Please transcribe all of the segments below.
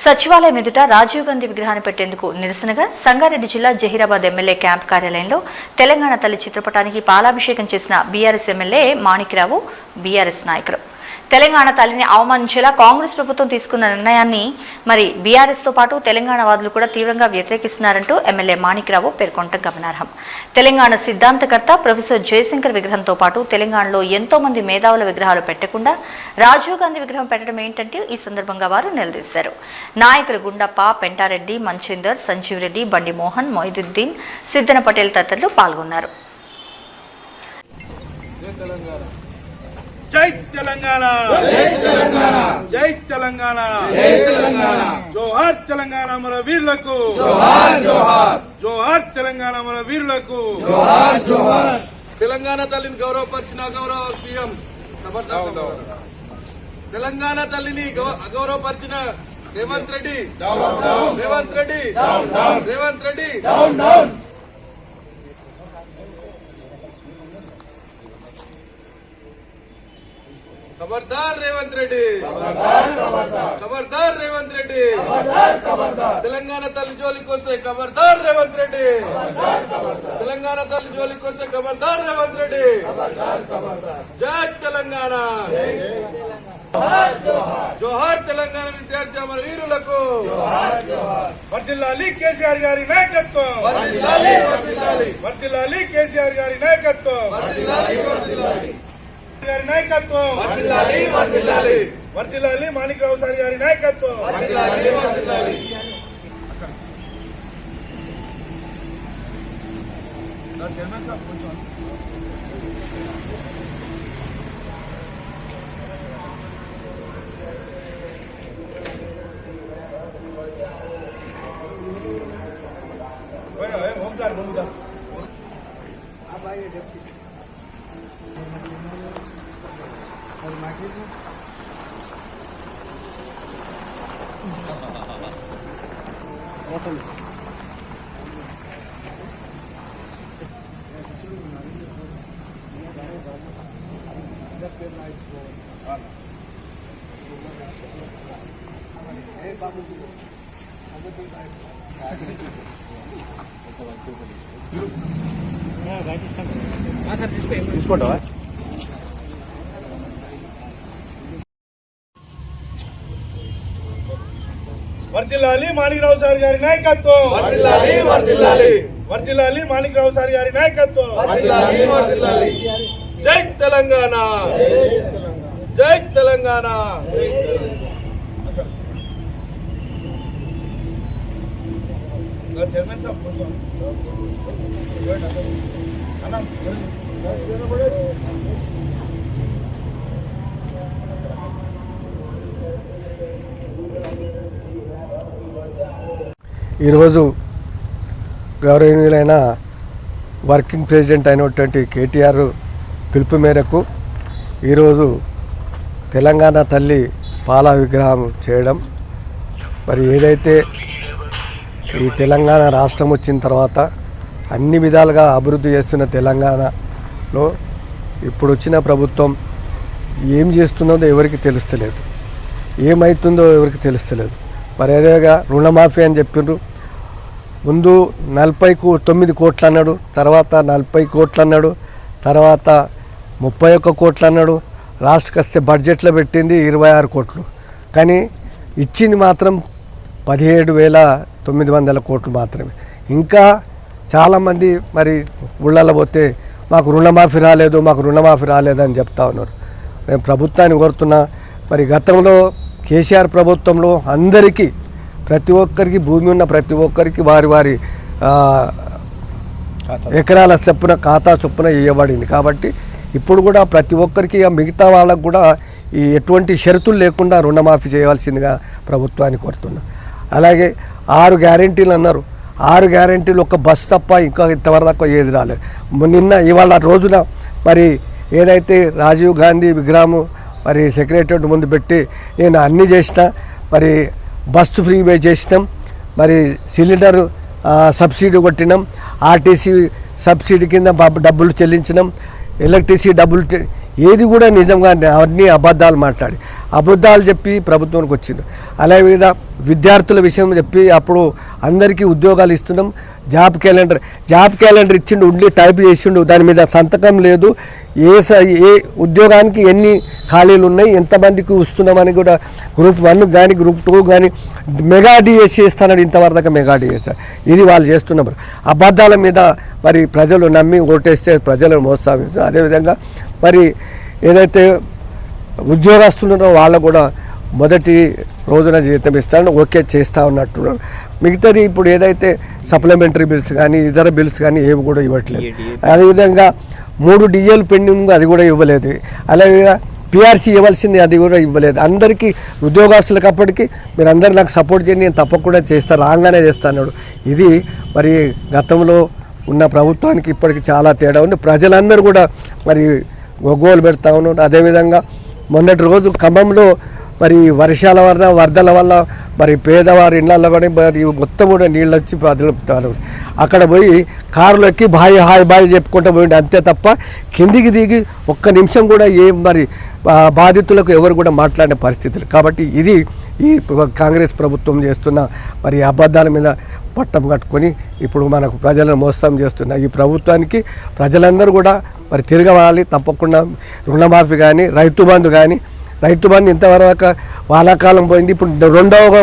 సచివాలయం ఎదుట రాజీవ్ గాంధీ విగ్రహాన్ని పెట్టేందుకు నిరసనగా సంగారెడ్డి జిల్లా జహీరాబాద్ ఎమ్మెల్యే క్యాంప్ కార్యాలయంలో తెలంగాణ తల్లి చిత్రపటానికి పాలాభిషేకం చేసిన బీఆర్ఎస్ ఎమ్మెల్యే మాణిక్రావు బీఆర్ఎస్ నాయకులు. తెలంగాణ తల్లిని అవమానించేలా కాంగ్రెస్ ప్రభుత్వం తీసుకున్న నిర్ణయాన్ని బీఆర్ఎస్ తో పాటు తెలంగాణ వాదులు కూడా తీవ్రంగా వ్యతిరేకిస్తున్నారంటూ ఎమ్మెల్యే మాణిక్రావు పేర్కొనడం గమనార్హం. తెలంగాణ సిద్ధాంతకర్త ప్రొఫెసర్ జయశంకర్ విగ్రహంతో పాటు తెలంగాణలో ఎంతో మంది మేధావుల విగ్రహాలు పెట్టకుండా రాజీవ్ గాంధీ విగ్రహం పెట్టడం ఏంటంటే ఈ సందర్భంగా వారు నిలదీశారు. నాయకులు గుండప్ప, పెంటారెడ్డి, మంచేందర్, సంజీవ్ రెడ్డి, బండి మోహన్, మొయిదుద్దీన్, సిద్దన పటేల్ తదితరులు పాల్గొన్నారు. జై తెలంగాణ, జై తెలంగాణ, జై తెలంగాణ, జై తెలంగాణ. జోహార్ తెలంగాణ మన వీరులకు, జోహార్ జోహార్. జోహార్ తెలంగాణ మన వీరులకు, జోహార్ జోహార్. తెలంగాణ తల్లిని గౌరవపరిచిన అగౌరవీయం. తెలంగాణ తల్లిని అగౌరవపరిచిన రేవంత్ రెడ్డి, రేవంత్ రెడ్డి, రేవంత్ రెడ్డి. खबरदार रेवंत रेड्डी, खबरदार रेवंत रेड्डी. तेलंगाना तल्ली जोलिकी वस्ते खबरदार रेवंत रेड्डी, तेलंगाना तल्ली जोलिकी वस्ते खबरदार रेवंत रेड्डी. जय तेलंगाण, जोहार तेलंगाణ విద్యార్థి అమర వీరులకు. వర్ధిల్లాలి కేసీఆర్ గారి నాయకత్వం, వర్ధిల్లాలి వర్ధిల్లాలి, వర్ధిల్లాలి కేసీఆర్ గారి నాయకత్వం, వర్ధిల్లాలి వర్ధిల్లాలి గారి నాయకత్వం, వర్ధిల్లాలి వర్ధిల్లాలి, వర్ధిల్లాలి మాణిక్రావు సార్ గారి నాయకత్వం, వర్ధిల్లాలి వర్ధిల్లాలి. చైర్మన్ సార్ కొంచెం ఓంకార్ ముందుగా తీసుకుంటావా? వర్ధిల్లాలి మాణిక్రావు సార్ గారి నాయకత్వం, వర్ధిల్లాలి వర్ధిల్లాలి, వర్ధిల్లాలి మాణిక్రావు సార్ గారి నాయకత్వం, వర్ధిల్లాలి వర్ధిల్లాలి. జై తెలంగాణ, జై తెలంగాణ. చైర్మన్ సాబ్ కొంచెం ఈరోజు గౌరవనీయులైన వర్కింగ్ ప్రెసిడెంట్ అయినటువంటి కేటీఆర్ పిలుపు మేరకు ఈరోజు తెలంగాణ తల్లి పాల విగ్రహం చేయడం, ఏదైతే ఈ తెలంగాణ రాష్ట్రం వచ్చిన తర్వాత అన్ని విధాలుగా అభివృద్ధి చేస్తున్న తెలంగాణలో ఇప్పుడు వచ్చిన ప్రభుత్వం ఏం చేస్తున్నదో ఎవరికి తెలుస్తలేదు, ఏమవుతుందో ఎవరికి తెలుస్తలేదు. అదేగా రుణమాఫీ అని చెప్పిండ్రు. ముందు 49 కోట్లు అన్నాడు, తర్వాత 40 కోట్లు అన్నాడు, తర్వాత 31 కోట్లు అన్నాడు. లాస్ట్కి వస్తే బడ్జెట్లో పెట్టింది 26 కోట్లు, కానీ ఇచ్చింది మాత్రం 17,900 కోట్లు మాత్రమే. ఇంకా చాలామంది ఊళ్ళలో పోతే మాకు రుణమాఫీ రాలేదు, మాకు రుణమాఫీ రాలేదని చెప్తా ఉన్నారు. నేను ప్రభుత్వాన్ని కోరుతున్నా, గతంలో కేసీఆర్ ప్రభుత్వంలో అందరికీ ప్రతి ఒక్కరికి భూమి ఉన్న ప్రతి ఒక్కరికి వారి వారి ఎకరాల చొప్పున ఖాతా చొప్పున ఇవ్వబడింది. కాబట్టి ఇప్పుడు కూడా ప్రతి ఒక్కరికి మిగతా వాళ్ళకు కూడా ఈ ఎటువంటి షరతులు లేకుండా రుణమాఫీ చేయవలసిందిగా ప్రభుత్వాన్ని కోరుతున్నా. అలాగే 6 గ్యారెంటీలు అన్నారు, 6 గ్యారెంటీలు ఒక్క బస్సు తప్ప ఇంకా ఇంతవరకు ఏది రాలేదు. ఇవాళ రోజున ఏదైతే రాజీవ్ గాంధీ విగ్రహం సెక్రటరేట్ ముందు పెట్టి నేను అన్నీ చేసిన, బస్సు ఫ్రీ చేసినాం, సిలిండర్ సబ్సిడీ కొట్టినాం, ఆర్టీసీ సబ్సిడీ కింద డబ్బులు చెల్లించినాం, ఎలక్ట్రిసిటీ డబ్బులు ఏది కూడా నిజంగా అన్నీ అబద్ధాలు మాట్లాడి అబద్ధాలు చెప్పి ప్రభుత్వానికి వచ్చింది. అలాగే విద్యార్థుల విషయం చెప్పి అప్పుడు అందరికీ ఉద్యోగాలు ఇస్తున్నాం. జాబ్ క్యాలెండర్ ఇచ్చిండు, ఉండి టైప్ చేసిండు, దాని మీద సంతకం లేదు. ఏ ఉద్యోగానికి ఎన్ని ఖాళీలు ఉన్నాయి, ఎంతమందికి వస్తున్నామని కూడా గ్రూప్ 1 కానీ గ్రూప్ 2 కానీ మెగా డిఎస్సి ఇస్తానని ఇంతవరకు మెగా డిఎస్సి ఇది వాళ్ళు చేస్తున్నారు. అబద్ధాల మీద మరి ప్రజలు నమ్మి ఓటేస్తే ప్రజలను మోస్తాం. అదేవిధంగా మరి ఏదైతే ఉద్యోగస్తులున్నారో వాళ్ళు కూడా మొదటి రోజున జీతం ఇస్తాను ఓకే చేస్తా ఉన్నట్టున్నారు. మిగతాది ఇప్పుడు ఏదైతే సప్లిమెంటరీ బిల్స్ కానీ ఇతర బిల్స్ కానీ ఏవి కూడా ఇవ్వట్లేదు. అదేవిధంగా 3 డిఎల్ పెండింగ్ అది కూడా ఇవ్వలేదు. అలాగే పిఆర్సీ ఇవ్వాల్సింది అది కూడా ఇవ్వలేదు. అందరికీ ఉద్యోగస్తులకు అప్పటికి మీరు అందరు నాకు సపోర్ట్ చేయండి, నేను తప్పకుండా చేస్తాను, రాగానే చేస్తాను. ఇది మరి గతంలో ఉన్న ప్రభుత్వానికి ఇప్పటికి చాలా తేడా ఉంది. ప్రజలందరూ కూడా మరి గోగోలు పెడతా ఉన్నారు. అదేవిధంగా మొన్నటి రోజు ఖమ్మంలో మరి వర్షాల వల్ల వరదల వల్ల మరి పేదవారి ఇళ్లలో కూడా మరి మొత్తం కూడా నీళ్ళు వచ్చి ప్రజలు అక్కడ పోయి కారులో ఎక్కి హాయ్ బాయ్ చెప్పుకుంటూ పోయింది అంతే తప్ప కిందికి దిగి ఒక్క నిమిషం కూడా ఏం మరి బాధితులకు ఎవరు కూడా మాట్లాడిన పరిస్థితులు. కాబట్టి ఇది ఈ కాంగ్రెస్ ప్రభుత్వం చేస్తున్న మరి అబద్ధాల మీద పట్టం కట్టుకొని ఇప్పుడు మనకు ప్రజలను మోసం చేస్తున్న ఈ ప్రభుత్వానికి ప్రజలందరూ కూడా మరి తిరగవాలి. తప్పకుండా రుణమాఫీ కానీ రైతు బంధు ఇంతవరకు వానాకాలం పోయింది, ఇప్పుడు రెండవ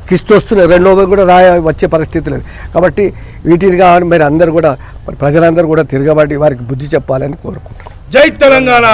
కిస్తు వస్తున్నాయి, రెండవ కూడా వచ్చే పరిస్థితి లేదు. కాబట్టి వీటిని కావాలి మరి అందరూ కూడా మరి ప్రజలందరూ కూడా తిరగబడి వారికి బుద్ధి చెప్పాలని కోరుకుంటున్నాం. జై తెలంగాణ.